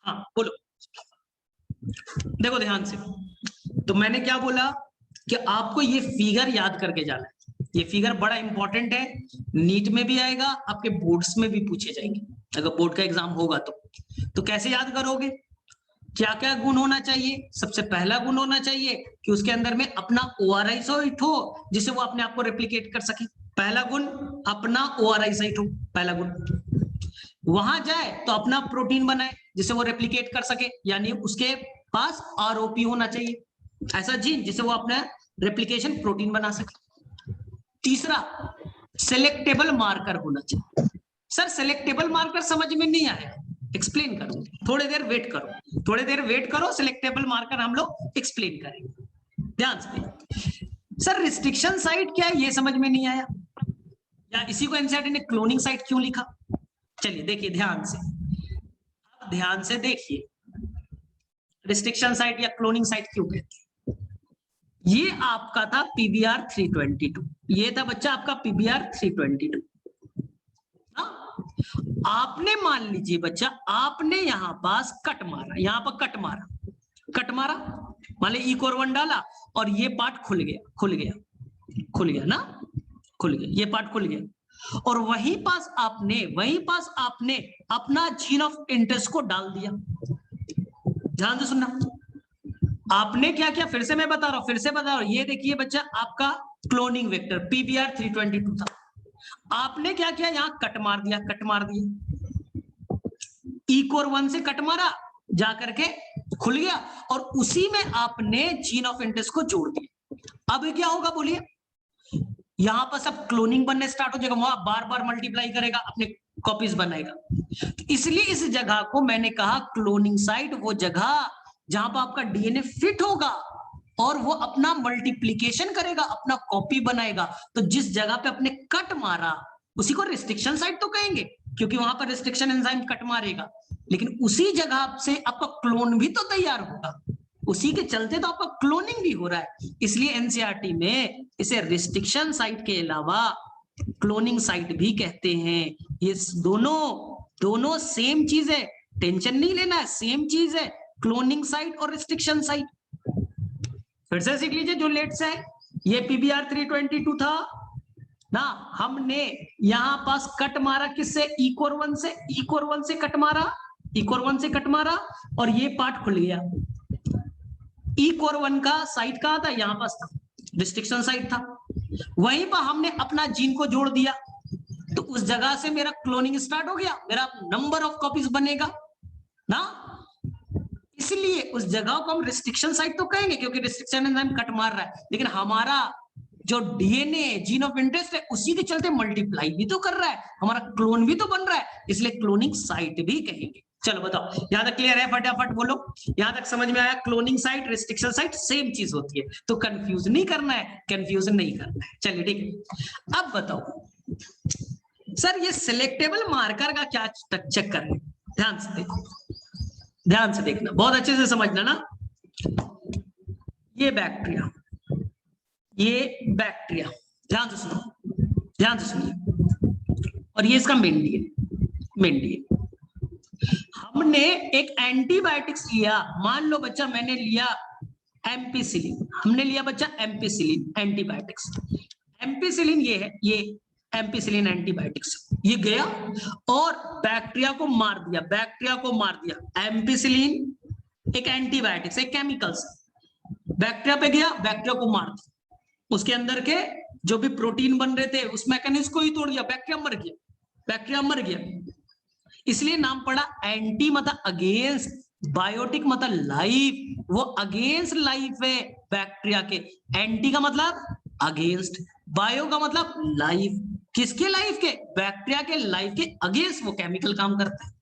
हाँ बोलो। देखो ध्यान से, तो मैंने क्या बोला कि आपको ये फिगर याद करके जाना है। ये फिगर बड़ा इंपॉर्टेंट है, नीट में भी आएगा, आपके बोर्ड्स में भी पूछे जाएंगे अगर बोर्ड का एग्जाम होगा तो कैसे याद करोगे? क्या क्या गुण होना चाहिए? सबसे पहला गुण होना चाहिए कि उसके अंदर में अपना ओआरआई साइट हो जिसे वो अपने आप को रेप्लिकेट कर सके। पहला गुण अपना ओआरआई साइट हो, पहला गुण। वहां जाए तो अपना प्रोटीन बनाए जिसे वो रेप्लिकेट कर सके, यानी उसके पास आरओपी होना चाहिए, ऐसा जीन जिसे वो अपना रेप्लिकेशन प्रोटीन बना सके। तीसरा, सेलेक्टेबल मार्कर होना चाहिए। सर सेलेक्टेबल मार्कर समझ में नहीं आया, एक्सप्लेन करो, थोड़ी देर वेट करो, थोड़ी देर वेट करो, सिलेक्टेबल मार्कर हम लोग एक्सप्लेन करेंगे, ध्यान से। सर रिस्ट्रिक्शन साइट क्या है ये समझ में नहीं आया, या इसी को एनसीईआरटी ने क्लोनिंग साइट क्यों लिखा? चलिए देखिए ध्यान से, अब ध्यान से देखिए, रिस्ट्रिक्शन साइट या क्लोनिंग साइट क्यों कहते हैं। ये आपका था पीबीआर 322, ये था बच्चा आपका पीबीआर 322। आपने मान लीजिए बच्चा, आपने यहां पास कट मारा, यहां पर कट मारा, कट मारा, मान ली E-core 1 डाला और ये पार्ट खुल गया, खुल गया, खुल गया ना, खुल गया, ये पार्ट खुल गया, और वहीं पास आपने अपना जीन ऑफ इंटरेस्ट को डाल दिया। ध्यान से सुनना, आपने क्या किया, फिर से मैं बता रहा हूं, फिर से बता रहा हूं, ये देखिए बच्चा आपका क्लोनिंग वेक्टर पीबीआर 322 था। आपने क्या किया, यहां कट मार दिया, कट मार दिया, E-core 1 से कट मारा, जाकर के खुल गया, और उसी में आपने जीन ऑफ इंटरेस्ट को जोड़ दिया। अब क्या होगा बोलिए, यहां पर सब क्लोनिंग बनने स्टार्ट हो जाएगा, वहां बार बार मल्टीप्लाई करेगा, अपने कॉपीज बनाएगा। तो इसलिए इस जगह को मैंने कहा क्लोनिंग साइट, वो जगह जहां पर आपका डीएनए फिट होगा और वो अपना मल्टीप्लीकेशन करेगा, अपना कॉपी बनाएगा। तो जिस जगह पे अपने कट मारा उसी को रिस्ट्रिक्शन साइट तो कहेंगे, क्योंकि वहां पर रिस्ट्रिक्शन एंजाइम कट मारेगा, लेकिन उसी जगह से आपका क्लोन भी तो तैयार होगा, उसी के चलते तो आपका क्लोनिंग भी हो रहा है। इसलिए एनसीईआरटी में इसे रिस्ट्रिक्शन साइट के अलावा क्लोनिंग साइट भी कहते हैं। ये दोनों सेम चीज है, टेंशन नहीं लेना है, सेम चीज है, क्लोनिंग साइट और रिस्ट्रिक्शन साइट। फिर से सीख लीजिए जो लेट से है, ये पीबीआर 322 था ना, हमने यहां पास कट मारा किससे, E-core 1 से, E-core 1 से कट मारा, E-core 1 से कट मारा, और ये पार्ट खुल गया। E-core 1 का साइट कहां था, यहां पास था, रिस्ट्रिक्शन साइट था, वहीं पर हमने अपना जीन को जोड़ दिया, तो उस जगह से मेरा क्लोनिंग स्टार्ट हो गया, मेरा नंबर ऑफ कॉपीज बनेगा ना, इसलिए उस जगह को हम रिस्ट्रिक्शन साइट तो कहेंगे, क्योंकि रिस्ट्रिक्शन एंजाइम कट मार रहा है, लेकिन हमारा जो डीएनए जीन ऑफ इंटरेस्ट है उसी के चलते मल्टीप्लाई भी तो कर रहा है, हमारा क्लोन भी तो बन रहा है, इसलिए क्लोनिंग साइट भी कहेंगे। चलो बताओ, यहां तक क्लियर है, फटाफट बोलो, यहां तक समझ में आया? Cloning site restriction site same चीज होती है, तो कंफ्यूज नहीं करना है, कंफ्यूजन नहीं करना है। चलिए ठीक है, अब बताओ सर ये सिलेक्टेबल मार्कर का क्या चक्कर है, ध्यान से देखो, ध्यान से देखना, बहुत अच्छे से समझना ना। ये बैक्टीरिया, ये बैक्टीरिया, ध्यान से सुनो, ध्यान से सुनिए, और ये इसका मेन डीएनए। हमने एक एंटीबायोटिक्स लिया, मान लो बच्चा मैंने लिया एम्पिसिलिन, हमने लिया बच्चा एम्पिसिलिन एंटीबायोटिक्स, एम्पिसिलिन ये है, ये एम्पिसिलिन एंटीबायोटिक्स, ये गया और बैक्टीरिया को मार दिया, बैक्टीरिया को मार दिया। एम्पिसिलिन एक एंटीबायोटिक्स, एक केमिकल्स, बैक्टीरिया पे गया, बैक्टीरिया को मार दिया, उसके अंदर के जो भी प्रोटीन बन रहे थे उस मैकेनिज्म को ही तोड़ दिया, बैक्टीरिया मर गया, बैक्टीरिया मर गया, इसलिए नाम पड़ा एंटी, मतलब अगेंस्ट, बायोटिक मतलब लाइफ, वो अगेंस्ट लाइफ है बैक्टीरिया के, एंटी का मतलब अगेंस्ट, बायो का मतलब लाइफ, किसके लाइफ के, बैक्टीरिया के लाइफ के अगेंस्ट वो केमिकल काम करता है,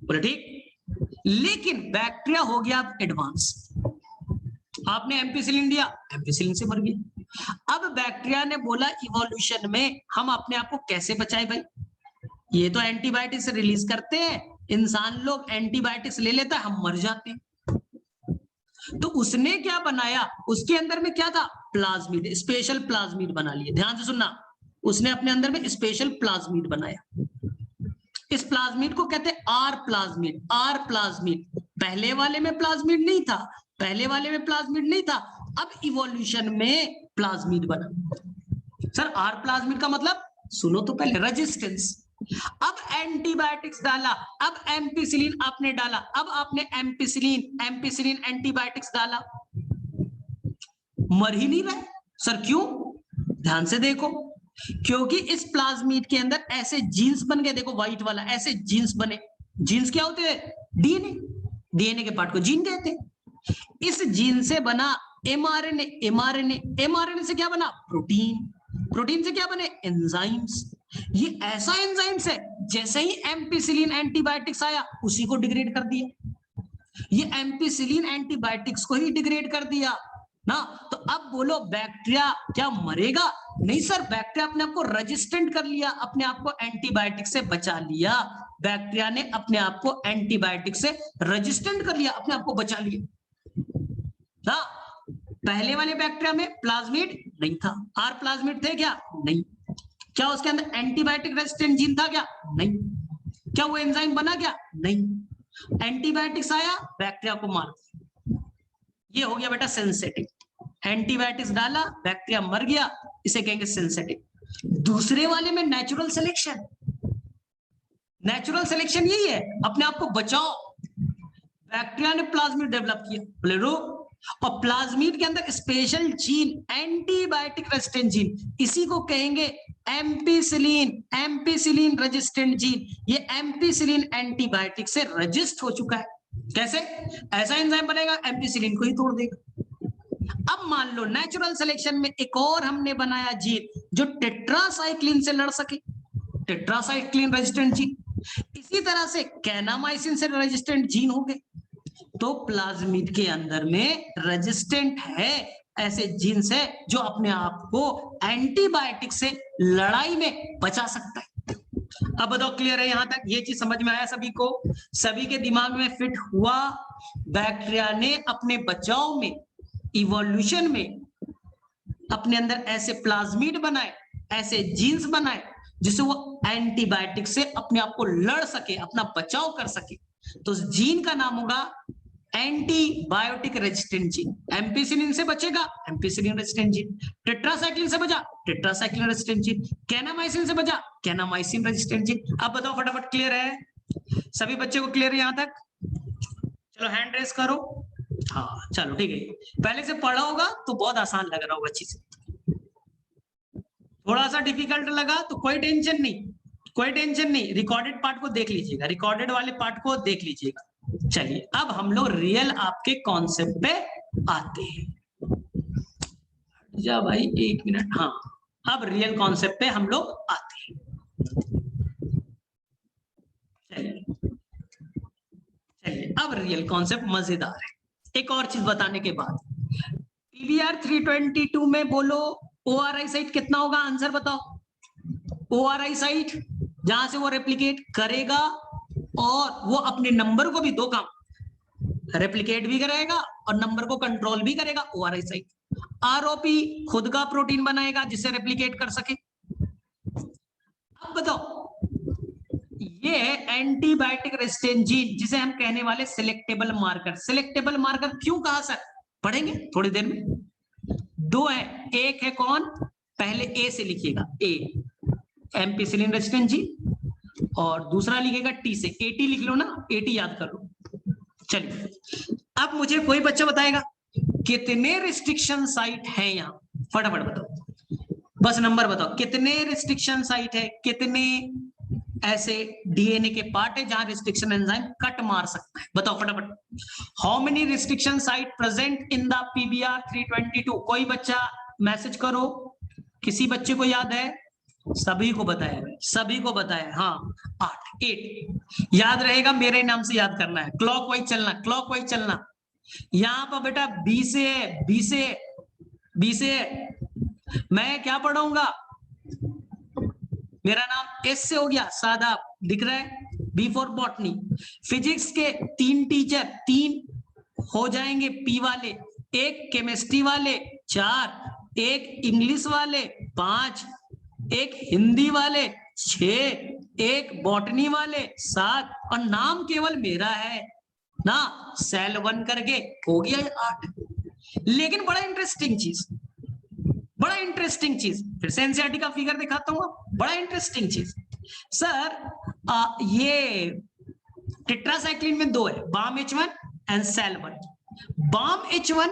बोले ठीक। लेकिन बैक्टीरिया हो गया एडवांस, आपने एम्पिसिलिन दिया, एम्पिसिलिन से मर गया। अब बैक्टीरिया ने बोला इवोल्यूशन में हम अपने आप को कैसे बचाए भाई, ये तो एंटीबायोटिक्स रिलीज करते हैं, इंसान लोग एंटीबायोटिक्स ले लेता है, हम मर जाते हैं। तो उसने क्या बनाया, उसके अंदर में क्या था, प्लाज्मिड, स्पेशल प्लाज्मिड बना लिए, ध्यान से सुनना, उसने अपने अंदर में स्पेशल प्लाज्मिड बनाया, इस प्लाज्मिड को कहते हैं आर प्लाज्मिड, आर प्लाज्मिड, पहले वाले में प्लाज्मिड नहीं था, पहले वाले में प्लाज्मिड नहीं था, अब इवोल्यूशन में प्लाज्मिड बना। सर आर प्लाज्मिड का मतलब सुनो तो पहले, रेजिस्टेंस। अब एंटीबायोटिक्स डाला, अब एम्पिसिलिन आपने डाला, अब आपने एम्पिसिलिन एंटीबायोटिक्स डाला, मर ही नहीं रहा। सर क्यों? ध्यान से देखो, क्योंकि इस प्लाज्मिड के अंदर ऐसे जीन्स बन गए, देखो व्हाइट वाला, ऐसे जीन्स बने। जीन्स क्या होते हैं? डीएनए, डीएनए के पार्ट को जीन कहते हैं। इस जीन से बना एमआरएनए, एमआरएनए से क्या बना? प्रोटीन, प्रोटीन से क्या बने? एंजाइम्स। ये ऐसा एंजाइम्स है, जैसे ही एम्पिसिलिन एंटीबायोटिक्स आया उसी को डिग्रेड कर दिया। ये एम्पिसिलिन एंटीबायोटिक्स को ही डिग्रेड कर दिया ना। तो अब बोलो बैक्टीरिया क्या मरेगा? नहीं सर, बैक्टीरिया अपने आप को रेजिस्टेंट कर लिया, अपने आप को एंटीबायोटिक से बचा लिया। बैक्टीरिया ने अपने आप को एंटीबायोटिक से रेजिस्टेंट कर लिया, अपने आप को बचा लिया ना। पहले वाले बैक्टीरिया में प्लाज्मिड नहीं था। आर प्लाज्मिड थे क्या? नहीं। क्या उसके अंदर एंटीबायोटिक रेजिस्टेंट जीन था क्या? नहीं। क्या वो एंजाइम बना क्या? नहीं। एंटीबायोटिक्स आया, बैक्टीरिया को मार दिया। ये हो गया बेटा सेंसिटिव। एंटीबायोटिक्स डाला, बैक्टीरिया मर गया, इसे कहेंगे सेंसिटिव। दूसरे वाले में नेचुरल सिलेक्शन, नेचुरल सिलेक्शन यही है, अपने आप को बचाओ। बैक्टीरिया ने प्लाज्मिड डेवलप किया, बोले रुक, और प्लाज्मिड के अंदर special gene, antibiotic resistant gene, इसी को कहेंगे एम्पिसिलिन, एम्पिसिलिन रेजिस्टेंट जीन। ये एम्पिसिलिन एंटीबायोटिक से रजिस्ट हो चुका है। कैसे? ऐसा एंजाइम बनेगा, एम्पिसिलिन को ही तोड़ देगा। अब मान लो नेचुरल सिलेक्शन में एक और हमने बनाया जीन जो टेट्रासाइक्लिन से लड़ सके, टेट्रासाइक्लिन रेजिस्टेंट जीन। इसी तरह से कैनामाइसिन से रेजिस्टेंट जीन हो गए। तो प्लाज्मिड के अंदर में रेजिस्टेंट है ऐसे जीन्स है जो अपने आप को एंटीबायोटिक से लड़ाई में बचा सकता है। अब बताओ क्लियर है यहां तक? ये चीज समझ में आया सभी को? सभी के दिमाग में फिट हुआ? बैक्टीरिया ने अपने बचाव में, इवोल्यूशन में अपने अंदर ऐसे प्लाज्मिड बनाए, ऐसे जीन्स बनाए जिससे वो एंटीबायोटिक से अपने आप को लड़ सके, अपना बचाव कर सके। तो उस जीन का नाम होगा एंटीबायोटिक रेजिस्टेंट जीन। एम्पिसिलिन से बचेगा, एम्पिसिलिन रेजिस्टेंट जीन। टेट्रासाइक्लिन से बचा, टेट्रासाइक्लिन रेजिस्टेंट जीन। कैनामाइसिन से बचा, कैनामाइसिन रेजिस्टेंट जीन। अब बताओ फटाफट, क्लियर है? सभी बच्चे को क्लियर है यहां तक? चलो हैंड रेस करो। हाँ चलो ठीक है। पहले से पढ़ा होगा तो बहुत आसान लग रहा होगा चीज, थोड़ा सा डिफिकल्ट लगा तो कोई टेंशन नहीं, कोई टेंशन नहीं। रिकॉर्डेड पार्ट को देख लीजिएगा, रिकॉर्डेड वाले पार्ट को देख लीजिएगा। चलिए अब हम लोग रियल आपके कॉन्सेप्ट पे आते हैं। जा भाई एक मिनट। हाँ अब रियल कॉन्सेप्ट पे हम लोग आते हैं। चलिए चलिए, अब रियल कॉन्सेप्ट मजेदार है। एक और चीज बताने के बाद, पीवीआर 322 में बोलो ओआरआई साइट कितना होगा? आंसर बताओ। ओआरआई साइट जहां से वो रेप्लिकेट करेगा और वो अपने नंबर को भी, दो काम, रेप्लिकेट भी करेगा और नंबर को कंट्रोल भी करेगा। ORI site. आरओपी खुद का प्रोटीन बनाएगा जिससे रेप्लिकेट कर सके। अब बताओ, ये है एंटीबायोटिक रेजिस्टेंट जीन जिसे हम कहने वाले सिलेक्टेबल मार्कर। सिलेक्टेबल मार्कर क्यों कहा सर? पढ़ेंगे थोड़ी देर में। दो है, एक है कौन? पहले ए से लिखिएगा, ए एम्पिसिलिन रेजिस्टेंट जीन, और दूसरा लिखेगा टी से। एटी लिख लो ना, एटी याद कर लो। चलिए अब मुझे कोई बच्चा बताएगा कितने रिस्ट्रिक्शन साइट है यहाँ? फटाफट बताओ, बस नंबर बताओ। कितने रिस्ट्रिक्शन साइट है, कितने ऐसे डीएनए के पार्ट है जहां रिस्ट्रिक्शन एंजाइम कट मार सकता है? बताओ फटाफट। How many restriction site present in the PBR 322? कोई बच्चा मैसेज करो, किसी बच्चे को याद है? सभी को बताया, सभी को बताया। हाँ 8 याद रहेगा, मेरे नाम से याद करना है। क्लॉकवाइज चलना, क्लॉकवाइज चलना। यहां पर बेटा बी से है, बी से, बी से है। मैं क्या पढ़ाऊंगा? मेरा नाम एस से हो गया, सादा दिख रहा है, बी फॉर बॉटनी। फिजिक्स के 3 टीचर, 3 हो जाएंगे पी वाले, एक केमिस्ट्री वाले 4, एक इंग्लिश वाले 5, एक हिंदी वाले 6, एक बॉटनी वाले 7, और नाम केवल मेरा है। ना, सेल 1 करके हो गया 8। लेकिन बड़ा इंटरेस्टिंग चीज, फिर से एनसीईआरटी का फिगर दिखाता हूं, बड़ा इंटरेस्टिंग चीज सर। ये टेट्रासाइक्लिन में 2 है, Bam H1 and Sal 1। Bam H1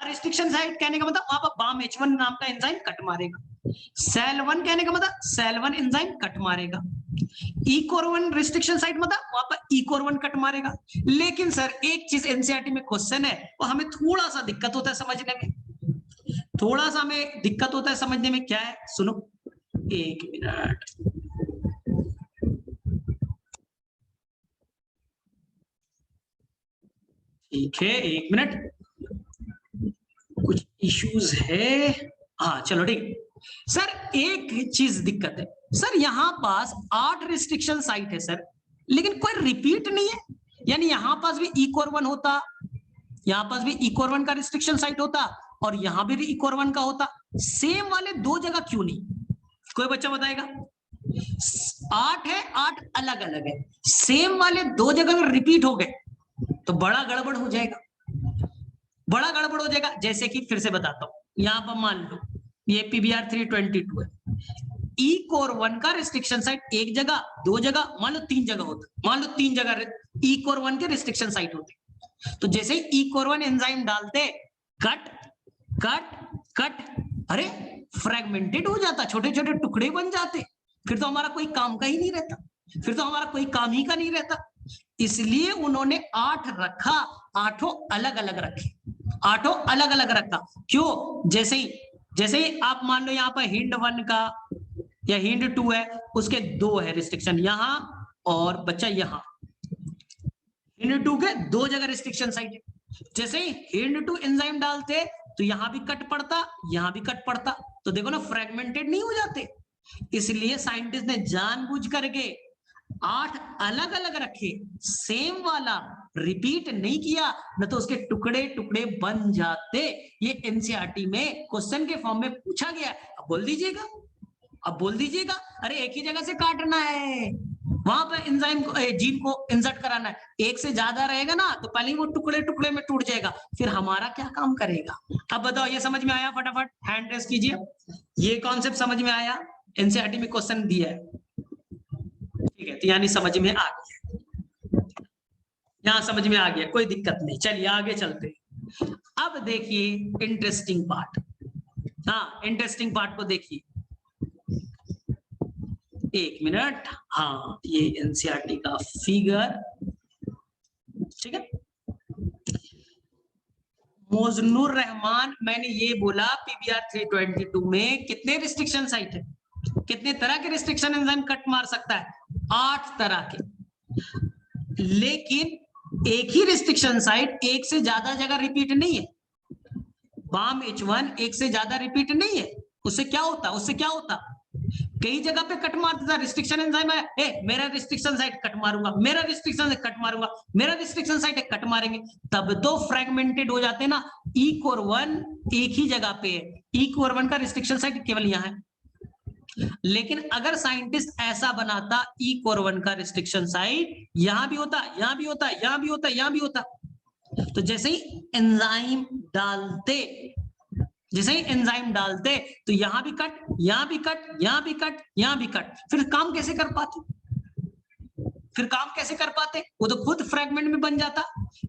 restriction site कहने का मतलब वहां पर बाम H1 नाम का एंजाइम कट मारेगा। सेल 1 कहने का मतलब सेल 1 एंजाइम कट मारेगा। E-COR1 रिस्ट्रिक्शन साइट मतलब वहां पर E-COR1 कट मारेगा। लेकिन सर एक चीज एनसीईआरटी में क्वेश्चन है, वो हमें थोड़ा सा दिक्कत होता है समझने में, थोड़ा सा हमें दिक्कत होता है समझने में। क्या है सुनो, 1 मिनट। ठीक है 1 मिनट, कुछ इश्यूज है। हाँ चलो ठीक सर। एक चीज दिक्कत है सर, यहां पास 8 रिस्ट्रिक्शन साइट है सर, लेकिन कोई रिपीट नहीं है। यानी यहां पास भी E-COR1 होता, यहां पास भी E-COR1 का रिस्ट्रिक्शन साइट होता, और यहां भी E-COR1 का होता। सेम वाले 2 जगह क्यों नहीं? कोई बच्चा बताएगा? 8 है, 8 अलग अलग है, सेम वाले 2 जगह रिपीट हो गए तो बड़ा गड़बड़ हो जाएगा, बड़ा गड़बड़ हो जाएगा। जैसे कि फिर से बताता हूं, यहां पर मान लो ये PBr 322 है, E-COR1 का रिस्ट्रिक्शन साइट एक जगह, 2 जगह, मान लो 3 जगह होता, मान लो 3 जगह E-COR1 के रिस्ट्रिक्शन साइट होते। तो जैसे ही E-COR1 एंजाइम डालते, कट कट कट, अरे फ्रेगमेंटेड हो जाता, छोटे छोटे टुकड़े बन जाते, फिर तो हमारा कोई काम का ही नहीं रहता, फिर तो हमारा कोई काम ही का नहीं रहता। इसलिए उन्होंने 8 रखा, 8 अलग अलग रखे, 8 अलग अलग रखा। क्यों? जैसे ही आप मान लो यहाँ पर हिंड 1 का या हिंड 2 है, उसके 2 है रिस्ट्रिक्शन, यहां और बच्चा यहां। हिंड 2 के 2 जगह रिस्ट्रिक्शन साइट है। जैसे ही हिंड 2 एंजाइम डालते तो यहां भी कट पड़ता, यहां भी कट पड़ता, तो देखो ना फ्रेगमेंटेड नहीं हो जाते। इसलिए साइंटिस्ट ने जानबूझ करके 8 अलग अलग रखे, सेम वाला रिपीट नहीं किया, न तो उसके टुकड़े टुकड़े बन जाते। ये एनसीईआरटी में क्वेश्चन के फॉर्म में पूछा गया। अब बोल दीजिएगा, अब बोल दीजिएगा, अरे एक ही जगह से काटना है, वहां पर एंजाइम को, जीन को इंसर्ट कराना है, एक से ज्यादा रहेगा ना तो पहले वो टुकड़े टुकड़े में टूट जाएगा, फिर हमारा क्या काम करेगा? अब बताओ, ये समझ में आया? फटाफट हैंड रेस कीजिए, ये कॉन्सेप्ट समझ में आया? एनसीईआरटी में क्वेश्चन दिया है, ठीक है, तो यानी समझ में आ गया, यहां समझ में आ गया, कोई दिक्कत नहीं। चलिए आगे चलते। अब देखिए इंटरेस्टिंग पार्ट, हाँ इंटरेस्टिंग पार्ट को देखिए, 1 मिनट। हाँ ये एनसीईआरटी का फिगर, ठीक है। मोजनुर रहमान, मैंने ये बोला PBr 322 में कितने रिस्ट्रिक्शन साइट है, कितने तरह के रिस्ट्रिक्शन एंजाइम कट मार सकता है? 8 तरह के। लेकिन एक ही रिस्ट्रिक्शन साइट एक से ज्यादा जगह रिपीट नहीं है। बाम H1 एक से ज्यादा रिपीट नहीं है। उससे क्या होता, उससे क्या होता, कई जगह पे कट मार देता। रिस्ट्रिक्शन एंजाइम है, मेरा रिस्ट्रिक्शन साइट कट मारूंगा, मेरा रिस्ट्रिक्शन कट मारूंगा, मेरा रिस्ट्रिक्शन साइट कट मारेंगे, तब तो फ्रेगमेंटेड हो जाते ना। E-COR1 एक ही जगह पे है, E-COR1 का रिस्ट्रिक्शन साइट केवल यहां है। लेकिन अगर साइंटिस्ट ऐसा बनाता, E-COR1 का रिस्ट्रिक्शन साइट यहां भी होता, यहां भी होता, यहां भी होता, यहां भी होता, तो जैसे ही एंजाइम डालते, जैसे ही एंजाइम डालते तो यहां भी कट, यहां भी कट, यहां भी कट, यहां भी कट, फिर काम कैसे कर पाते? फिर काम कैसे कर पाते? वो तो खुद फ्रेगमेंट में बन जाता।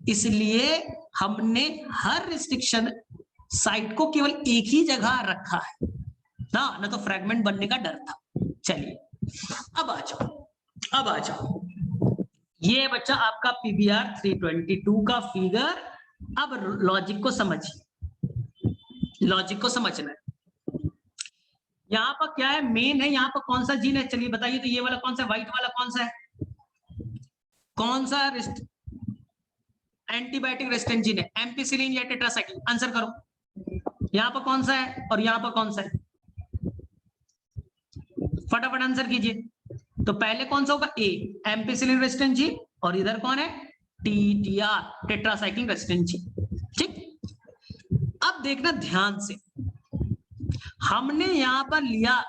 इसलिए हमने हर रिस्ट्रिक्शन साइट को केवल एक ही जगह रखा है ना, न तो फ्रेगमेंट बनने का डर था। चलिए अब आ जाओ, अब आ जाओ, ये बच्चा आपका PBr 322 का फिगर। अब लॉजिक को समझिए, लॉजिक को समझना है। यहाँ पर क्या है, मेन है, यहाँ पर कौन सा जीन है? चलिए बताइए, तो ये वाला कौन सा, व्हाइट वाला कौन सा है? कौन सा एंटीबायोटिक रेजिस्टेंट जीन है? एम्पिसिलिन या टेट्रासाइक्लिन? आंसर करो, यहाँ पर कौन सा है और यहाँ पर कौन सा है? फटाफट आंसर कीजिए। तो पहले कौन सा होगा? ए, एम्पिसिलिन रेजिस्टेंट जीन, और इधर कौन है? TTR, tetracycline resistant gene. ठीक, अब देखना ध्यान से, हमने यहां पर लिया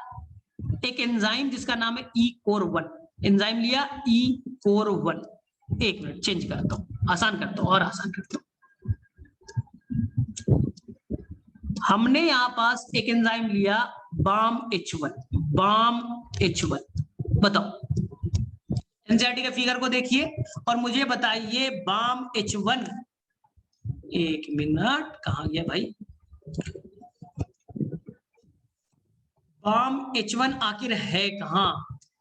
एक एंजाइम जिसका नाम है E-COR1, एंजाइम लिया E-COR1, एक मिनट चेंज करता हूं, आसान करता हूं और आसान करता हूं। हमने यहां पास एक एंजाइम लिया बाम H1, बाम H1, बताओ एनसीईआरटी के फिगर को देखिए और मुझे बताइए बाम H1, एक मिनट कहां गया भाई, बाम H1 आखिर है कहां?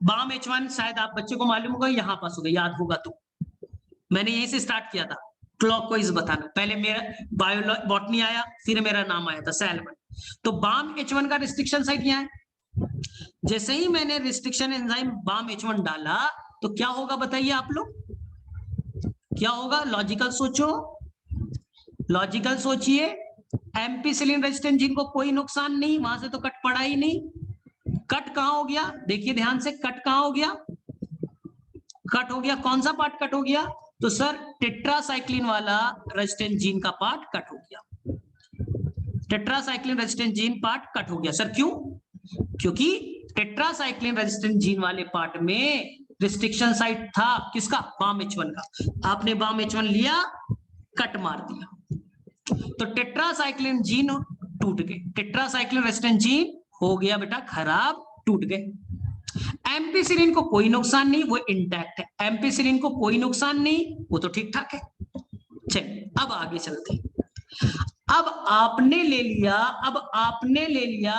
बाम H1 शायद आप बच्चे को मालूम होगा, यहां पास होगा, याद होगा तो मैंने यहीं से स्टार्ट किया था क्लॉकवाइज बताना। पहले मेरा बॉटनी आया, फिर मेरा नाम आया था सैलमन। तो बाम H1 का रिस्ट्रिक्शन साइट यहाँ है। जैसे ही मैंने रिस्ट्रिक्शन एंजाइम बाम H1 डाला तो क्या होगा बताइए आप लोग, क्या होगा? लॉजिकल सोचो, लॉजिकल सोचिए। एम्पिसिलिन रेजिस्टेंट जीन को कोई नुकसान नहीं, वहां से तो कट पड़ा ही नहीं। कट कहां हो गया? देखिए ध्यान से, कट कहां हो गया? कट हो गया, कौन सा पार्ट कट हो गया? तो सर टेट्रासाइक्लिन वाला रेजिस्टेंट जीन का पार्ट कट हो गया, tetracycline resistant gene part cut हो गया। सर क्यों? क्योंकि टेट्रासाइक्लिन रेजिस्टेंट जीन वाले पार्ट में रिस्ट्रिक्शन साइट था किसका? बाम H1 का। आपने बाम H1 लिया, कट मार दिया, तो टेट्रासाइक्लिन जीन टूट गए, टेट्रासाइक्लिन रेजिस्टेंट जीन हो गया बेटा खराब, टूट गए। एम्पिसिलिन को कोई नुकसान नहीं, वो इंटैक्ट है। एम्पिसिलिन को कोई नुकसान नहीं, वो तो ठीक ठाक है। चलिए अब आगे चलते हैं। अब आपने ले लिया, अब आपने ले लिया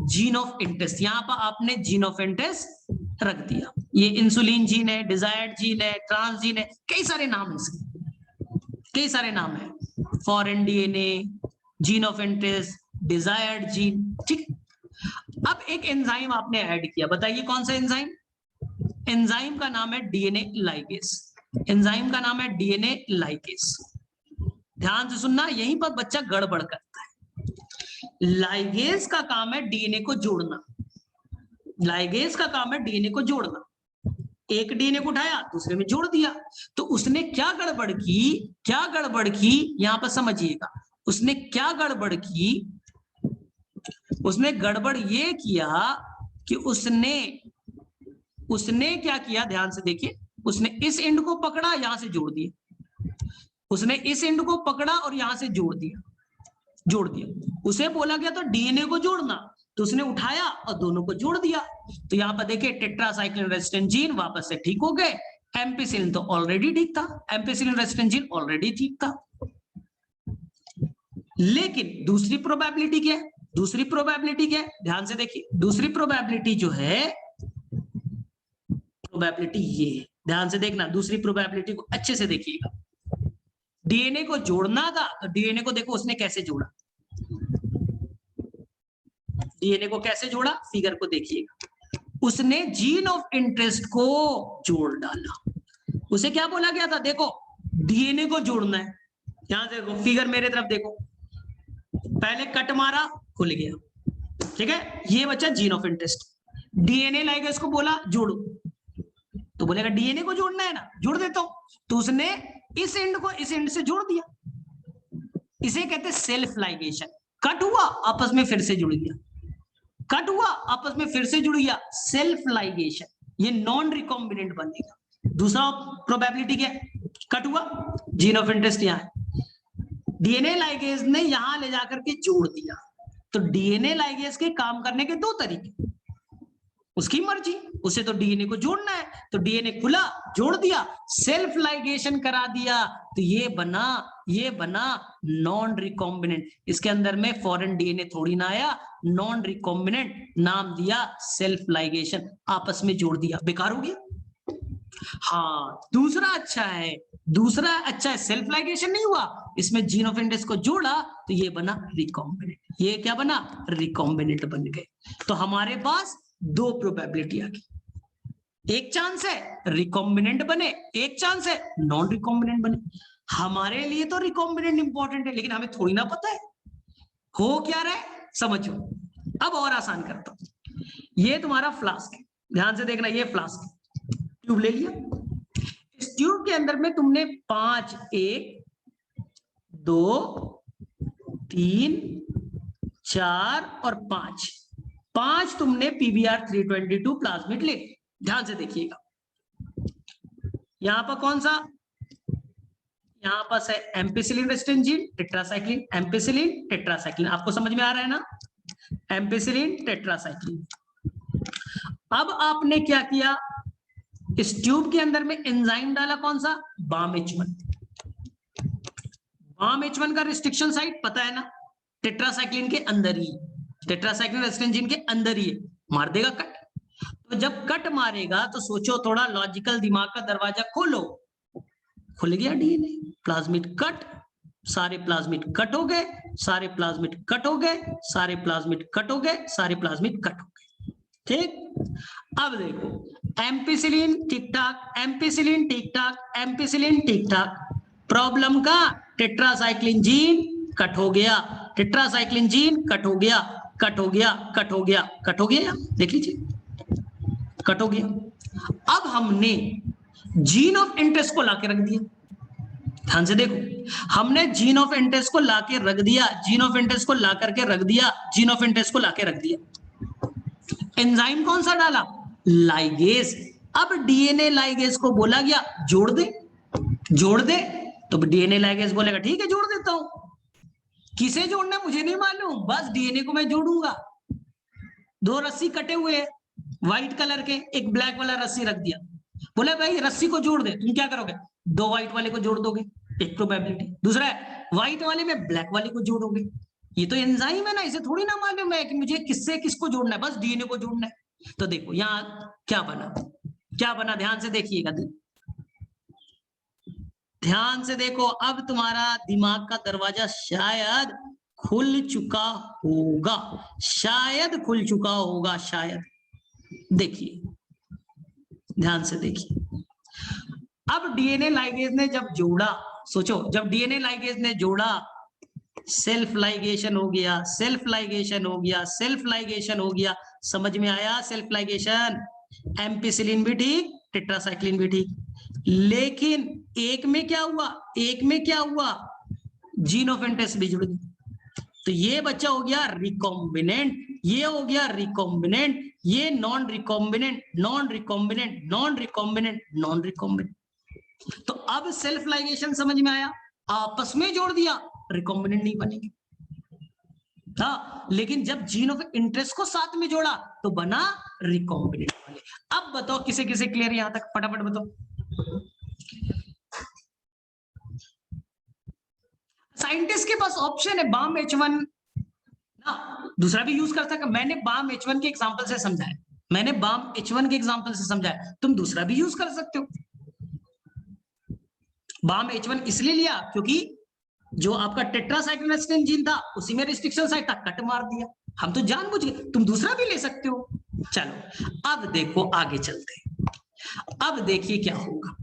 जीन ऑफ इंटरेस्ट, यहां पर आपने जीन ऑफ इंटरेस्ट रख दिया। ये इंसुलिन जीन है, डिजायर्ड जीन है, ट्रांस जीन है, कई सारे नाम है इसके, कई सारे नाम है, foreign DNA, gene of interest, desired gene, ठीक। अब एक एंजाइम आपने ऐड किया, बताइए कौन सा एंजाइम? एंजाइम का नाम है डीएनए लाइगेस, एंजाइम का नाम है डीएनए लाइगेस। ध्यान से सुनना, यहीं पर बच्चा गड़बड़ करता है। लाइगेस का काम है डीएनए को जोड़ना, लाइगेस का काम है डीएनए को जोड़ना। एक डीएनए को उठाया, दूसरे में जोड़ दिया, तो उसने क्या गड़बड़ की, क्या गड़बड़ की यहां पर समझिएगा। उसने क्या गड़बड़ की? उसने गड़बड़ ये किया कि उसने क्या किया, ध्यान से देखिए, उसने इस एंड को पकड़ा, यहां से जोड़ दिया, उसने इस एंड को पकड़ा और यहां से जोड़ दिया, जोड़ दिया। उसे बोला गया तो डीएनए को जोड़ना, तो उसने उठाया और दोनों को जोड़ दिया। तो यहां पर देखिए टेट्रासाइक्लिन रेजिस्टेंट जीन वापस से ठीक हो गए, एम्पिसिलिन तो ऑलरेडी ठीक था, एम्पिसिलिन रेजिस्टेंट जीन ऑलरेडी ठीक था। लेकिन दूसरी प्रोबेबिलिटी क्या है? दूसरी प्रोबेबिलिटी क्या है? ध्यान से देखिए, दूसरी प्रोबेबिलिटी जो है, प्रोबेबिलिटी ये है, ध्यान से देखना, दूसरी प्रोबेबिलिटी को अच्छे से देखिएगा। डीएनए को जोड़ना था, तो डीएनए को देखो उसने कैसे जोड़ा, डीएनए को कैसे जोड़ा, फिगर को देखिएगा। उसने जीन ऑफ इंटरेस्ट को जोड़ डाला। उसे क्या बोला गया था? देखो डीएनए को जोड़ना है, यहां से देखो, फिगर मेरे तरफ देखो, पहले कट मारा, खुल गया, ठीक है, ये बच्चा gene of interest. DNA like इसको बोला जोड़ो, तो बोलेगा डीएनए को जोड़ना है ना, जोड़ देता हूं, तो उसने इस एंड को इस एंड से जोड़ दिया। इसे कहते हैं सेल्फ लाइगेशन। कट हुआ, आपस में फिर से जुड़ गया, कट हुआ, आपस में फिर से जुड़ गया, सेल्फ लाइगेशन, ये नॉन रिकॉम्बिनेंट बनेगा। दूसरा प्रोबेबिलिटी क्या है? कट हुआ, जीन ऑफ इंटरेस्ट यहां है, डीएनए लाइगेज ने यहां ले जाकर के जोड़ दिया। तो डीएनए लाइगेज के काम करने के दो तरीके, उसकी मर्जी, उसे तो डीएनए को जोड़ना है, तो डीएनए खुला, जोड़ दिया, सेल्फ लाइगेशन करा दिया, तो ये बना नॉन रिकॉम्बिनेंट। इसके अंदर में फॉरेन डीएनए थोड़ी ना आया, नॉन रिकॉम्बिनेंट, नाम दिया सेल्फ लाइगेशन, आपस में जोड़ दिया, बेकार हो गया। हाँ, दूसरा अच्छा है, दूसरा अच्छा है, सेल्फ लाइगेशन नहीं हुआ, इसमें जीन ऑफ इंटरेस्ट को जोड़ा, तो ये बना रिकॉम्बिनेंट। ये क्या बना? रिकॉम्बिनेंट बन गए। तो हमारे पास दो प्रोबेबिलिटी आ गई, एक चांस है रिकॉम्बिनेंट बने, एक चांस है नॉन रिकॉम्बिनेंट बने। हमारे लिए तो रिकॉम्बिनेंट इंपॉर्टेंट है, लेकिन हमें थोड़ी ना पता है हो क्या रहा है, समझो। अब और आसान करता हूं, ये तुम्हारा फ्लास्क है, ध्यान से देखना, ये फ्लास्क ट्यूब ले लिया, इस ट्यूब के अंदर में तुमने 5, 1 2 3 4 और 5 तुमने PBr 322 प्लाज्मिड ले। ध्यान से देखिएगा, यहां पर कौन सा यहाँ पास है ampicillin resistant gene tetracycline, ampicillin tetracycline, आपको समझ में आ रहा है ना, एम्पिसिलिन टेट्रासाइक्लिन। अब आपने क्या किया, इस ट्यूब के अंदर में एंजाइम डाला, कौन सा, BAM-H1। BAM-H1 का रिस्ट्रिक्शन साइट पता है ना, टेट्रासाइक्लिन के अंदर ही, टेट्रासाइक्लिन रेसिस्टेंट जीन के अंदर ही है, मार देगा कट। तो जब कट मारेगा तो सोचो, थोड़ा लॉजिकल दिमाग का दरवाजा खोलो, खुल गया डीएनए, प्लाज्मिड कट, सारे प्लाज्मिड कट हो गए, सारे प्लाज्मिड कट हो गए, सारे प्लाज्मिड कट हो गए, सारे प्लाज्मिड कट हो गए, ठीक। अब देखो एम्पिसिलिन ठीक ठाक, एम्पिसिलिन ठीक ठाक, एम्पिसिलिन ठीक ठाक, प्रॉब्लम का टेट्रासाइक्लिन जीन कट हो गया, टेट्रासाइक्लिन जीन कट हो गया, कट हो गया, कट हो गया, कट हो गया, देख लीजिए कट हो गया। अब हमने जीन ऑफ इंटरेस्ट को लाके रख दिया, ध्यान से देखो, हमने जीन ऑफ इंटरेस्ट को लाके रख दिया, जीन ऑफ इंटरेस्ट को ला करके रख दिया, जीन ऑफ इंटरेस्ट को लाके रख दिया। एंजाइम कौन सा डाला, लाइगेज। अब डीएनए लाइगेज को बोला गया जोड़ दे, जोड़ दे, तो डीएनए लाइगेज बोलेगा ठीक है जोड़ देता हूं। किसे जोड़ना मुझे नहीं मालूम, बस डीएनए को मैं जोड़ूंगा। दो रस्सी कटे हुए हैं व्हाइट कलर के, एक ब्लैक वाला रस्सी रख दिया, बोले भाई रस्सी को जोड़ दे, तुम क्या करोगे, दो व्हाइट वाले को जोड़ दोगे, एक प्रोबेबिलिटी, दूसरा है व्हाइट वाले में ब्लैक वाले को जोड़ोगे। ये तो एंजाइम है ना, इसे थोड़ी ना मालूम है कि मुझे किससे किसको जोड़ना है, बस डीएनए को जोड़ना है। तो देखो यहां क्या बना, क्या बना, ध्यान से देखिएगा, ध्यान से देखो, अब तुम्हारा दिमाग का दरवाजा शायद खुल चुका होगा, शायद खुल चुका होगा, शायद। देखिए ध्यान से देखिए, अब डीएनए लाइगेज ने जब जोड़ा, सोचो जब डीएनए लाइगेज ने जोड़ा, सेल्फ लाइगेशन हो गया, सेल्फ लाइगेशन हो गया, सेल्फ लाइगेशन हो गया, समझ में आया, सेल्फ लाइगेशन, एम्पिसिलिन भी ठीक, टेट्रासाइक्लिन भी ठीक। लेकिन एक में क्या हुआ, एक में क्या हुआ, जीन ऑफ इंटरेस्ट भी जुड़ गई, तो ये बच्चा हो गया रिकॉम्बिनेंट, ये हो गया रिकॉम्बिनेंट, ये non recombinant, non recombinant, non recombinant, non recombinant. तो अब सेल्फ लाइगेशन समझ में आया, आपस में जोड़ दिया, रिकॉम्बिनेंट नहीं बनेंगे। हाँ, लेकिन जब जीन ऑफ इंटरेस्ट को साथ में जोड़ा तो बना रिकॉम्बिनेंट वाले। अब बताओ किसे किसे क्लियर यहां तक, फटाफट बताओ। साइंटिस्ट के पास ऑप्शन है BAM-H1 ना, दूसरा भी यूज कर सकता है। मैंने BAM-H1 के एग्जांपल से समझाया, मैंने BAM-H1 के एग्जांपल से समझाया, तुम दूसरा भी यूज कर सकते हो। BAM-H1 इसलिए लिया क्योंकि जो आपका टेट्रासाइक्लिन रेसिस्टेंट जीन था उसी में रिस्ट्रिक्शन साइट था, कट मार दिया, हम तो जानबूझ के, तुम दूसरा भी ले सकते हो। चलो अब देखो आगे चलते हैं, अब देखिए क्या होगा,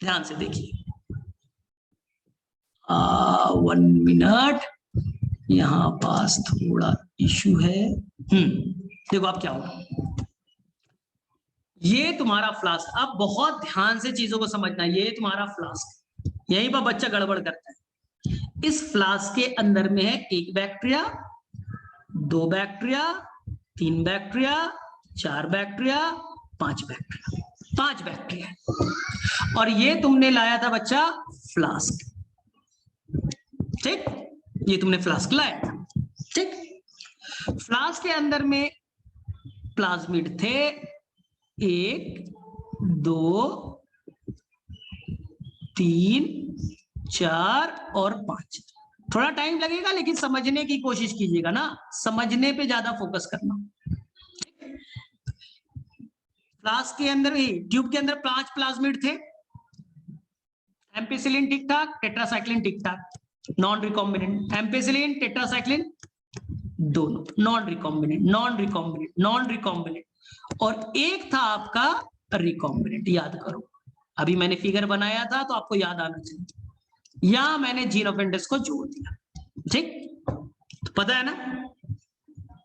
ध्यान से देखिए, 1 मिनट, यहां पास थोड़ा इशू है। देखो अब क्या होगा, ये तुम्हारा फ्लास्क, अब बहुत ध्यान से चीजों को समझना, ये तुम्हारा फ्लास्क, यहीं पर बच्चा गड़बड़ करता है। इस फ्लास्क के अंदर में है एक बैक्टीरिया, दो बैक्टीरिया, तीन बैक्टीरिया, चार बैक्टीरिया, पांच बैक्टीरिया, पांच बैक्टीरिया, और ये तुमने लाया था बच्चा फ्लास्क, ठीक, ये तुमने फ्लास्क लाया था, ठीक। फ्लास्क के अंदर में प्लाज्मिड थे, 1 2 3 4 और 5। थोड़ा टाइम लगेगा लेकिन समझने की कोशिश कीजिएगा ना, समझने पे ज्यादा फोकस करना। फ्लास्क के अंदर ही, ट्यूब के अंदर 5 प्लाज्मिड थे, एम्पिसिलिन ठीक ठाक, टेट्रासाइक्लिन ठीक ठाक, नॉन रिकॉम्बिनेंट, एम्पिसिलिन टेट्रासाइक्लिन दोनों non recombinant, non recombinant, non recombinant, और एक था आपका रिकॉम्बिनेंट। याद करो, अभी मैंने फिगर बनाया था तो आपको याद आना चाहिए, यहां मैंने जीन ऑफ इंटरेस्ट को जोड़ दिया, ठीक, तो पता है ना,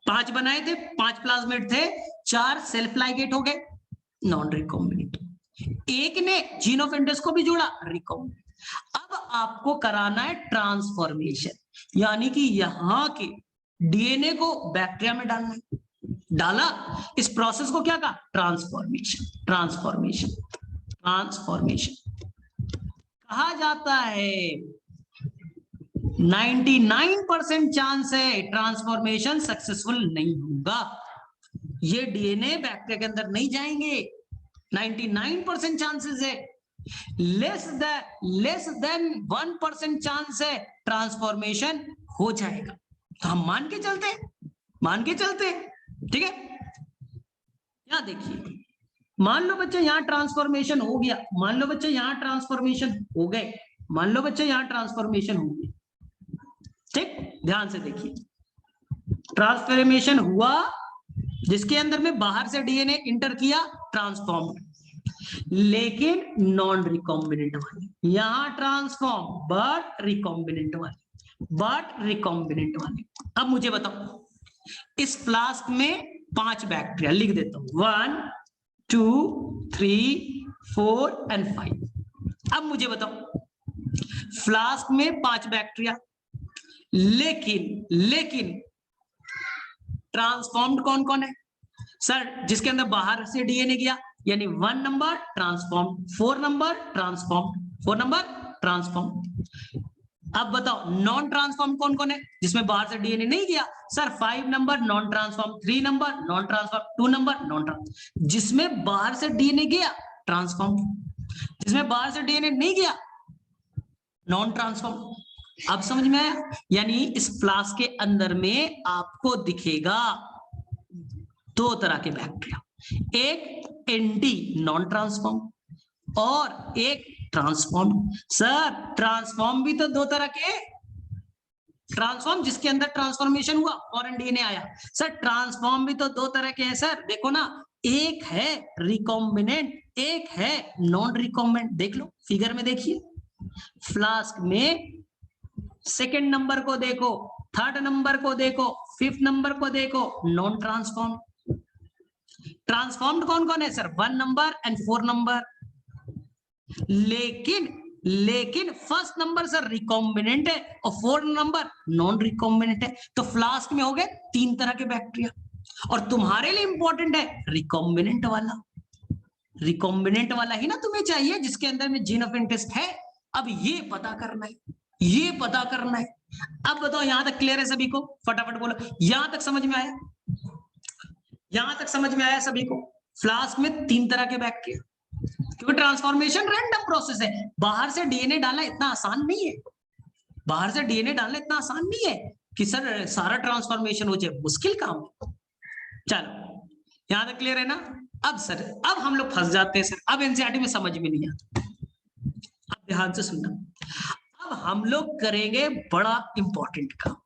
5 बनाए थे, 5 प्लाज्मिड थे, 4 सेल्फ लाइगेट हो गए, नॉन रिकॉम्बिनेंट, एक ने जीन ऑफ इंटरेस्ट को भी जोड़ा, रिकॉम्बिनेंट। अब आपको कराना है ट्रांसफॉर्मेशन, यानी कि यहां के डीएनए को बैक्टीरिया में डालना है, डाला, इस प्रोसेस को क्या कहा, ट्रांसफॉर्मेशन, ट्रांसफॉर्मेशन, ट्रांसफॉर्मेशन कहा जाता है 99% चांस है ट्रांसफॉर्मेशन सक्सेसफुल नहीं होगा, ये डीएनए बैक्टीरिया के अंदर नहीं जाएंगे, 99% चांसेस है। लेस देन 1% चांस है ट्रांसफॉर्मेशन हो जाएगा। तो हम मान के चलते ठीक है। यहां देखिए, मान लो बच्चे यहां ट्रांसफॉर्मेशन हो गया, मान लो बच्चे यहां ट्रांसफॉर्मेशन हो गए, मान लो बच्चे यहां ट्रांसफॉर्मेशन हो गई, ठीक, ध्यान से देखिए, ट्रांसफॉर्मेशन हुआ जिसके अंदर में बाहर से डीएनए इंटर किया, ट्रांसफॉर्म, लेकिन नॉन रिकॉम्बिनेंट वाली, यहां ट्रांसफॉर्म बट रिकॉम्बिनेंट वाली। अब मुझे बताओ, इस फ्लास्क में 5 बैक्टीरिया, लिख देता हूं 1 2 3 4 एंड 5। अब मुझे बताओ, फ्लास्क में 5 बैक्टीरिया, लेकिन ट्रांसफॉर्म्ड कौन कौन है सर? जिसके अंदर बाहर से डीएनए गया, यानी 1 number transform, 4 number transform, 4 number transform. अब बताओ नॉन ट्रांसफॉर्म कौन कौन है जिसमें बाहर से डीएनए नहीं गया? Sir 5 number non transform, 3 number non transform, 2 number non transform. जिसमें बाहर से डीएनए गया ट्रांसफॉर्म, जिसमें बाहर से डीएनए नहीं गया नॉन ट्रांसफॉर्म। अब समझ में आया? यानी इस फ्लास्क के अंदर में आपको दिखेगा 2 तरह के बैक्टीरिया, एक एंटी नॉन ट्रांसफॉर्म और एक ट्रांसफॉर्म। सर ट्रांसफॉर्म भी तो 2 तरह के, ट्रांसफॉर्म जिसके अंदर ट्रांसफॉर्मेशन हुआ फॉरेन डीएनए आया। सर ट्रांसफॉर्म भी तो 2 तरह के हैं सर, देखो ना, एक है रिकॉम्बिनेंट, एक है नॉन रिकॉम्बिनेंट। देख लो फिगर में, देखिए फ्लास्क में सेकेंड नंबर को देखो, थर्ड नंबर को देखो, 5th नंबर को देखो, नॉन ट्रांसफॉर्म। ट्रांसफॉर्म्ड कौन कौन है सर? 1 number and 4 number. लेकिन फर्स्ट नंबर सर रिकॉम्बिनेंट है और 4 नंबर नॉन रिकॉम्बिनेंट है। तो फ्लास्क में हो गए 3 तरह के बैक्टीरिया, और तुम्हारे लिए इंपॉर्टेंट है रिकॉम्बिनेंट वाला। रिकॉम्बिनेंट वाला ही ना तुम्हें चाहिए जिसके अंदर में जीन ऑफ इंटरेस्ट है। अब ये पता करना है, अब बताओ यहां तक क्लियर है सभी को? फटाफट बोलो, यहां तक समझ में आया? यहां तक समझ में आया सभी को? फ्लास्क में 3 तरह के बैक्टीरिया, क्योंकि ट्रांसफॉर्मेशन रैंडम प्रोसेस है, बाहर से डीएनए डालना इतना आसान नहीं है, बाहर से डीएनए डालना इतना आसान नहीं है कि सर सारा ट्रांसफॉर्मेशन हो जाए, मुश्किल काम है। चलो यहां तक क्लियर है ना? अब सर, अब हम लोग फंस जाते हैं सर, अब एनसीईआरटी में समझ में नहीं आता। अब ध्यान से सुनना, अब हम लोग करेंगे बड़ा इंपॉर्टेंट काम।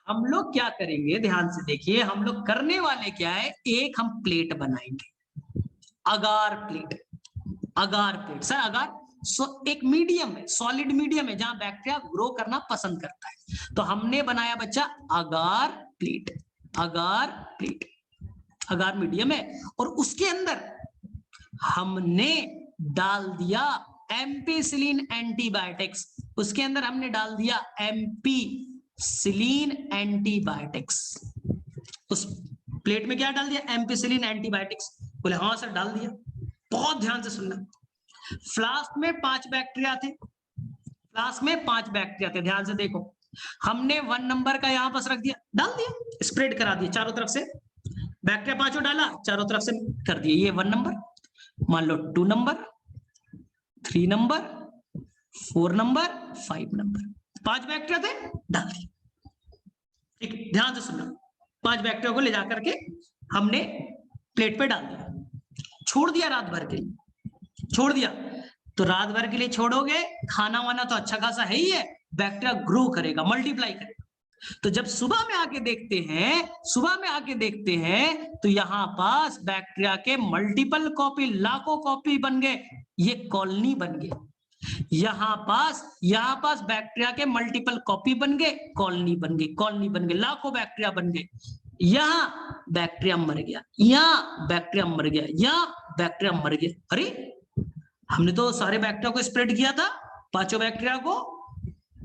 हम लोग क्या करेंगे, ध्यान से देखिए, हम लोग करने वाले क्या है, एक हम प्लेट बनाएंगे, अगार प्लेट सर। अगार एक मीडियम है, सॉलिड मीडियम है जहां बैक्टीरिया ग्रो करना पसंद करता है। तो हमने बनाया बच्चा अगार प्लेट, अगार मीडियम है, और उसके अंदर हमने डाल दिया एम्पिसिलिन एंटीबायोटिक्स, उसके अंदर हमने डाल दिया एम्पिसिलिन एंटीबायोटिक्स। उस प्लेट में क्या डाल दिया? Ampicillin antibiotics. बोले हाँ सर डाल दिया। बहुत ध्यान से सुनना, फ्लास्क में 5 बैक्टीरिया थे, ध्यान से देखो, हमने 1 नंबर का यहां पास रख दिया, डाल दिया, स्प्रेड करा दिया चारों तरफ से, बैक्टीरिया 5 डाला, चारों तरफ से कर दिया। ये 1 नंबर, मान लो 2 number, 3 number, 4 number, 5 number, 5 bacteria थे, डाल दिया। ठीक, ध्यान से सुनना, 5 बैक्टीरिया को ले जाकर के हमने प्लेट पे डाल दिया, छोड़ दिया रात भर के लिए, छोड़ दिया। तो रात भर के लिए छोड़ोगे, खाना वाना तो अच्छा खासा है ही है, बैक्टीरिया ग्रो करेगा, मल्टीप्लाई करेगा। तो जब सुबह में आके देखते हैं तो यहां पास बैक्टीरिया के मल्टीपल कॉपी, लाखों कॉपी बन गए, ये कॉलोनी बन गया। यहां पास बैक्टीरिया के मल्टीपल कॉपी बन गए, कॉलोनी बन गई, लाखों बैक्टीरिया बन गए। यहां बैक्टीरिया मर गया, यहां बैक्टीरिया मर गया, यहां बैक्टीरिया मर गया। अरे हमने तो सारे बैक्टीरिया को स्प्रेड किया था, 5 बैक्टीरिया को,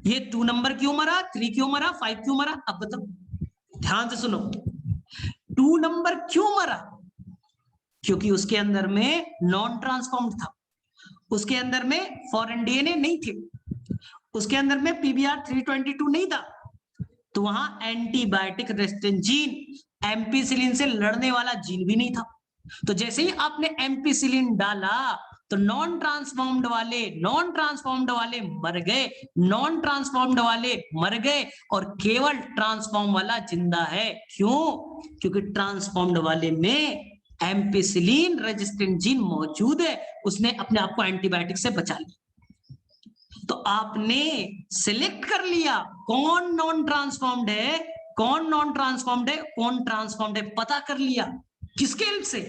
ये 2 नंबर क्यों मरा, 3 क्यों मरा, 5 क्यों मरा? अब बताओ, ध्यान से सुनो, 2 नंबर क्यों मरा? क्योंकि उसके अंदर में नॉन ट्रांसफॉर्म्ड था, उसके अंदर में फॉरेन डीएनए नहीं थे, उसके अंदर में पीबीआर 322 नहीं था, तो वहां एंटीबायोटिक रेजिस्टेंट जीन एम्पिसिलिन से लड़ने वाला जीन भी नहीं था। तो जैसे ही आपने एम्पिसिलिन डाला तो नॉन ट्रांसफॉर्म्ड वाले मर गए, नॉन ट्रांसफॉर्म्ड वाले मर गए और केवल ट्रांसफॉर्म वाला जिंदा है। क्यों? क्योंकि ट्रांसफॉर्म्ड वाले में एम्पिसिलिन रेजिस्टेंट जीन मौजूद है, उसने अपने आप को एंटीबायोटिक से बचा लिया। तो आपने सिलेक्ट कर लिया कौन नॉन ट्रांसफॉर्म्ड है, कौन नॉन ट्रांसफॉर्म्ड है, कौन ट्रांसफॉर्म्ड है, पता कर लिया। किसके हेल्प से?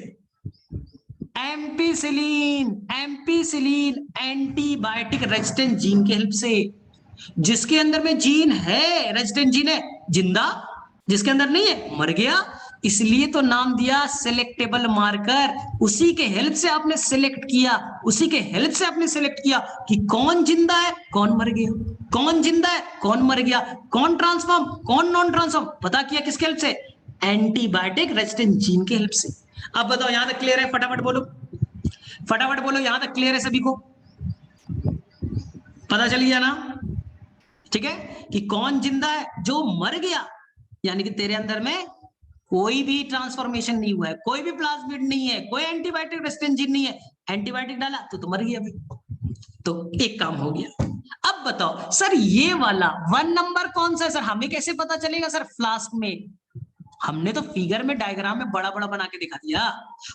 एम्पिसिलिन एंटीबायोटिक रेजिस्टेंट जीन के हेल्प से। जिसके अंदर में जीन है, रेजिस्टेंट जीन है, जिंदा, जिसके अंदर नहीं है मर गया। इसलिए तो नाम दिया सिलेक्टेबल मार्कर। उसी के हेल्प से आपने सिलेक्ट किया, उसी के हेल्प से आपने सिलेक्ट किया कि कौन जिंदा है, कौन मर गया, कौन जिंदा है, कौन मर गया, कौन ट्रांसफॉर्म, कौन नॉन ट्रांसफॉर्म, पता किया किसके हेल्प से? एंटीबायोटिक रेजिस्टेंट जीन के हेल्प से। अब बताओ यहां तक क्लियर है? फटाफट बोलो, फटाफट बोलो, यहां तक क्लियर है सभी को? पता चल गया ना? ठीक है, कि कौन जिंदा है, जो मर गया, यानी कि तेरे अंदर में कोई भी ट्रांसफॉर्मेशन नहीं हुआ है, कोई भी प्लाज्मिड नहीं है, कोई एंटीबायोटिक रेजिस्टेंट जीन नहीं है, एंटीबायोटिक डाला तो मर गया भाई। तो एक काम हो गया। अब बताओ सर ये वाला 1 नंबर कौन सा है सर, हमें कैसे पता चलेगा सर? फ्लास्क में हमने तो फिगर में, डायग्राम में बड़ा बड़ा बना के दिखा दिया,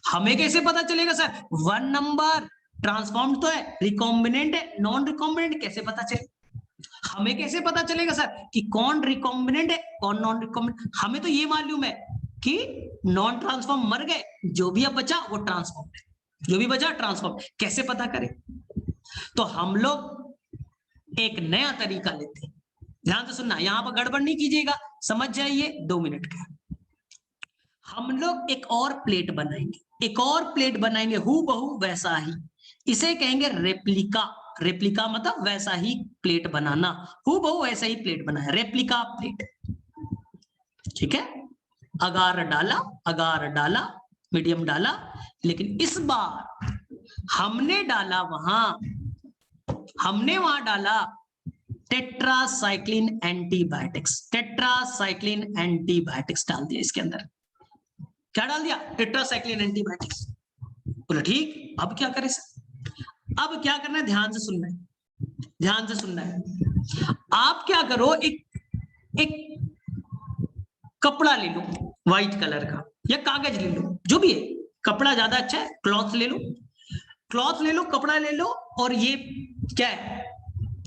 हमें कैसे पता चलेगा सर? 1 नंबर ट्रांसफॉर्म्ड तो है, रिकॉम्बिनेंट है, नॉन रिकॉम्बिनेंट कैसे पता चले? हमें कैसे पता चलेगा सर कि कौन रिकॉम्बिनेंट है, कौन नॉन रिकॉम्बिनेंट? हमें तो ये मालूम है कि नॉन ट्रांसफॉर्म मर गए, जो भी अब बचा वो ट्रांसफॉर्म है, जो भी बचा ट्रांसफॉर्म। कैसे पता करें? तो हम लोग एक नया तरीका लेते हैं। ध्यान से सुनना, यहां पर गड़बड़ नहीं कीजिएगा, समझ जाइए, 2 मिनट का। हम लोग एक और प्लेट बनाएंगे, एक और प्लेट बनाएंगे हूबहू वैसा ही, इसे कहेंगे रेप्लिका। रेप्लिका मतलब वैसा ही प्लेट बनाना, हूबहू वैसा ही प्लेट बनाया, रेप्लिका प्लेट। ठीक है, अगार डाला, अगार डाला, मीडियम डाला, लेकिन इस बार हमने डाला हमने वहां डाला टेट्रासाइक्लिन एंटीबायोटिक्स। टेट्रासाइक्लिन एंटीबायोटिक्स डाल दिया इसके अंदर। क्या डाल दिया? Tetracycline antibiotics. बोला ठीक, अब क्या करें सर? अब क्या करना है, ध्यान से सुनना है, ध्यान से सुनना है। आप क्या करो, एक कपड़ा ले लो व्हाइट कलर का, या कागज ले लो, जो भी है, कपड़ा ज्यादा अच्छा है, क्लॉथ ले लो, क्लॉथ ले लो, कपड़ा ले लो, और ये क्या है,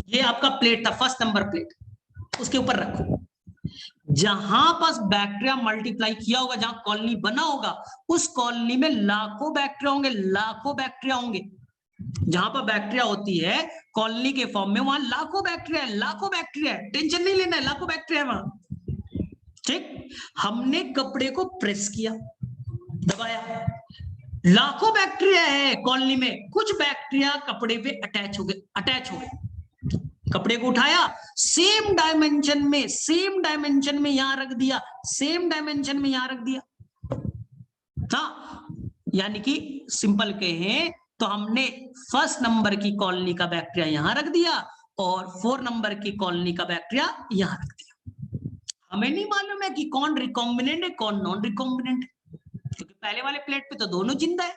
ये आपका प्लेट था, 1 नंबर प्लेट, उसके ऊपर रखो। जहां पास बैक्टीरिया मल्टीप्लाई किया होगा, जहां कॉलोनी बना होगा, उस कॉलोनी में लाखों बैक्टीरिया होंगे, लाखों बैक्टीरिया होंगे। जहां पर बैक्टीरिया होती है कॉलोनी के फॉर्म में, वहां लाखों बैक्टीरिया है, लाखों बैक्टीरिया है, टेंशन नहीं लेना है, लाखों बैक्टीरिया है वहां। ठीक, हमने कपड़े को प्रेस किया, दबाया, लाखों बैक्टीरिया है कॉलोनी में, कुछ बैक्टीरिया कपड़े पे अटैच हो गए, अटैच हो गए। कपड़े को उठाया, सेम डायमेंशन में यहां रख दिया, सेम डायमेंशन में यहां रख दिया। हाँ, यानी कि सिंपल कहें तो हमने 1 नंबर की कॉलोनी का बैक्टीरिया यहां रख दिया और 4 नंबर की कॉलोनी का बैक्टीरिया यहां रख दिया। हमें नहीं मालूम है कि कौन रिकॉम्बिनेंट है, कौन नॉन रिकॉम्बिनेंट है, क्योंकि पहले वाले प्लेट पे तो दोनों जिंदा है।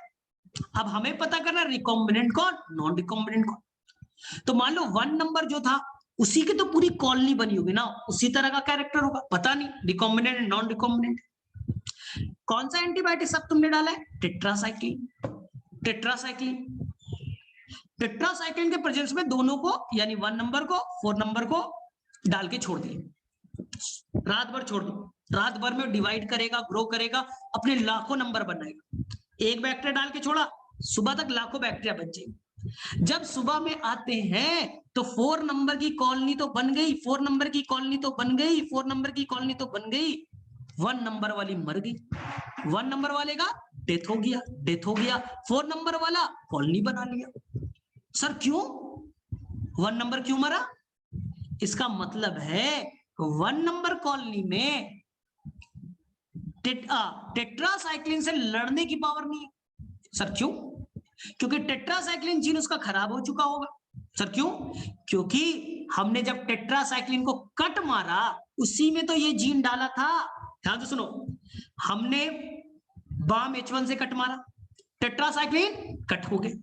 अब हमें पता करना रिकॉम्बिनेंट कौन, नॉन रिकॉम्बिनेंट कौन। तो मान लो 1 नंबर जो था, उसी की तो पूरी कॉलोनी बनी होगी ना, उसी तरह का कैरेक्टर होगा, पता नहीं रिकॉम्बिनेंट है नॉन रिकॉम्बिनेंट। कौन सा एंटीबायोटिक सब तुमने डाला है? टेट्रासाइक्लिन। टेट्रासाइक्लिन, टेट्रासाइक्लिन के प्रेजेंस में दोनों को, यानी 1 नंबर को, 4 नंबर को डाल के छोड़ दिए, रात भर छोड़ दो, रात भर में डिवाइड करेगा, ग्रो करेगा, अपने लाखों नंबर बनाएगा। एक बैक्टीरिया डाल के छोड़ा, सुबह तक लाखों बैक्टीरिया बन जाएंगे। जब सुबह में आते हैं तो 4 नंबर की कॉलोनी तो बन गई, 4 नंबर की कॉलोनी तो बन गई, 4 नंबर की कॉलोनी तो बन गई, 1 नंबर वाली मर गई। 1 नंबर वाले का डेथ हो गया, डेथ हो गया, 4 नंबर वाला कॉलोनी बना लिया। सर क्यों 1 नंबर क्यों मरा? इसका मतलब है 1 नंबर कॉलोनी में टेट्रासाइक्लिन से लड़ने की पावर नहीं है। सर क्यों? क्योंकि टेट्रासाइक्लिन जीन उसका खराब हो चुका होगा। सर क्यों? क्योंकि हमने जब टेट्रासाइक्लिन को कट मारा उसी में तो ये जीन डाला था। ध्यान से सुनो, हमने बाम H1 से कट मारा, टेट्रासाइक्लिन कट हो गए,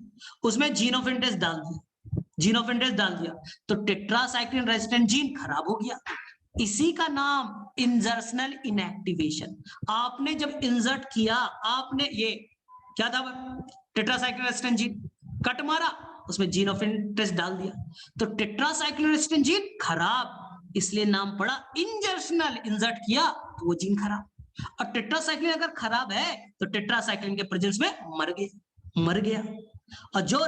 उसमें जीन ऑफ इंटरेस्ट डाल दिया, जीन ऑफ इंटरेस्ट डाल दिया, तो टेट्रासाइक्लिन रेजिस्टेंट जीन खराब हो गया। इसी का नाम इंजर्शनल इनएक्टिवेशन। आपने जब इंसर्ट किया, आपने ये क्या था, टेट्रासाइक्लिन रेजिस्टेंट जीन कट मारा, उसमें जीन ऑफ इंटरेस्ट डाल दिया, तो टेट्रासाइक्लिन रेजिस्टेंट जीन खराब, इसलिए नाम पड़ा इंजर्शनल। इंसर्ट किया तो वो जीन खराब। और टेट्रासाइक्लिन अगर खराब है तो टेट्रासाइक्लिन के प्रेजेंस में मर गया। और जो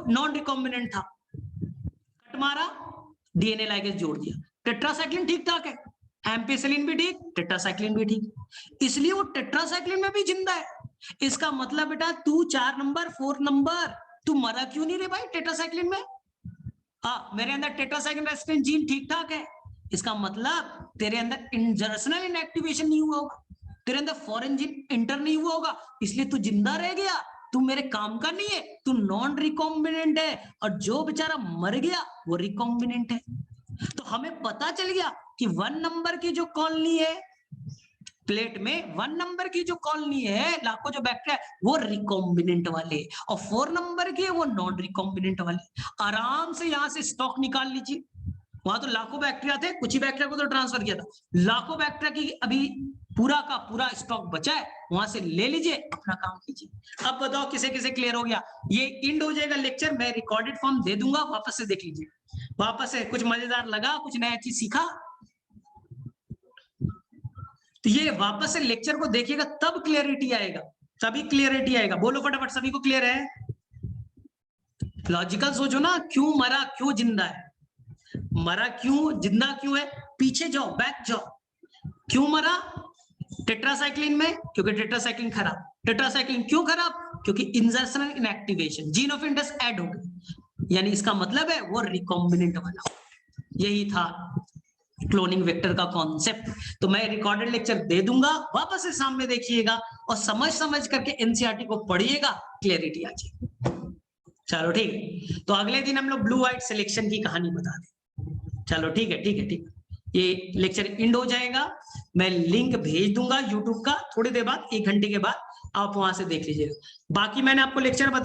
नॉन रिकॉम्बिनेंट था, कट मारा, डीएनए लाइगेज जोड़ दिया, टेट्रासाइक्लिन ठीक ठाक है, एम्पिसिलिन भी ठीक, टेट्रासाइक्लिन भी ठीक, इसलिए वो टेट्रासाइक्लिन में भी जिंदा है। इसका मतलब बेटा तू 4 नंबर 4 नंबर तू मरा क्यों नहीं रे भाई टेट्रासाइक्लिन में? मेरे अंदर टेट्रासाइक्लिन रेजिस्टेंट जीन ठीक ठाक है, इसका मतलब तेरे अंदर इंजर्शनल इनएक्टिवेशन नहीं हुआ होगा, तेरे अंदर फॉरेन जीन इंटर नहीं हुआ होगा, इसलिए तू जिंदा रह गया। तू मेरे काम का नहीं है, तू नॉन रिकॉम्बिनेंट है, और जो बेचारा मर गया वो रिकॉम्बिनेंट है। तो हमें पता चल गया कि 1 नंबर की जो कॉलोनी है प्लेट में, 1 नंबर की जो कॉलोनी है, लाखों जो बैक्टीरिया वो रिकॉम्बिनेंट वाले, और 4 नंबर के वो नॉन रिकॉम्बिनेंट वाले। आराम से यहां से स्टॉक निकाल लीजिए, वहां तो लाखों बैक्टीरिया थे, कुछ ही बैक्टीरिया को तो ट्रांसफर किया था, लाखों बैक्टीरिया की अभी पूरा का पूरा स्टॉक बचा है, वहां से ले लीजिए, अपना काम कीजिए। अब बताओ किसे किसे क्लियर हो गया? ये इंड हो जाएगा लेक्चर, मैं रिकॉर्डेड फॉर्म दे दूंगा, वापस से देख लीजिए, वापस से कुछ मजेदार लगा, कुछ नया चीज सीखा, तो ये वापस से लेक्चर को देखिएगा, तब क्लियरिटी आएगा, सभी क्लियरिटी आएगा। बोलो फटाफट, सभी को क्लियर है? लॉजिकल सोचो ना, क्यों मरा, क्यों जिंदा है, मरा क्यों, जिंदा क्यों है, पीछे जाओ, बैक जाओ। क्यों मरा? टेट्रासाइक्लिन में, क्योंकि टेट्रासाइक्लिन खराब। टेट्रासाइक्लिन क्यों खराब? क्योंकि insertional inactivation, gene of interest add हो गई, यानी इसका मतलब है वो रिकॉम्बिनेंट वाला। यही था क्लोनिंग वेक्टर का कॉन्सेप्ट। तो मैं रिकॉर्डेड लेक्चर दे दूंगा, वापस से सामने देखिएगा और समझ करके एनसीईआरटी को पढ़िएगा, क्लियरिटी आ जाएगी। चलो ठीक है, तो अगले दिन हम लोग ब्लू व्हाइट सिलेक्शन की कहानी बता दें। चलो ठीक है, ठीक है, ठीक है, ये लेक्चर इंड हो जाएगा, मैं लिंक भेज दूंगा यूट्यूब का, थोड़ी देर बाद, 1 घंटे के बाद आप वहां से देख लीजिएगा। बाकी मैंने आपको लेक्चर बताया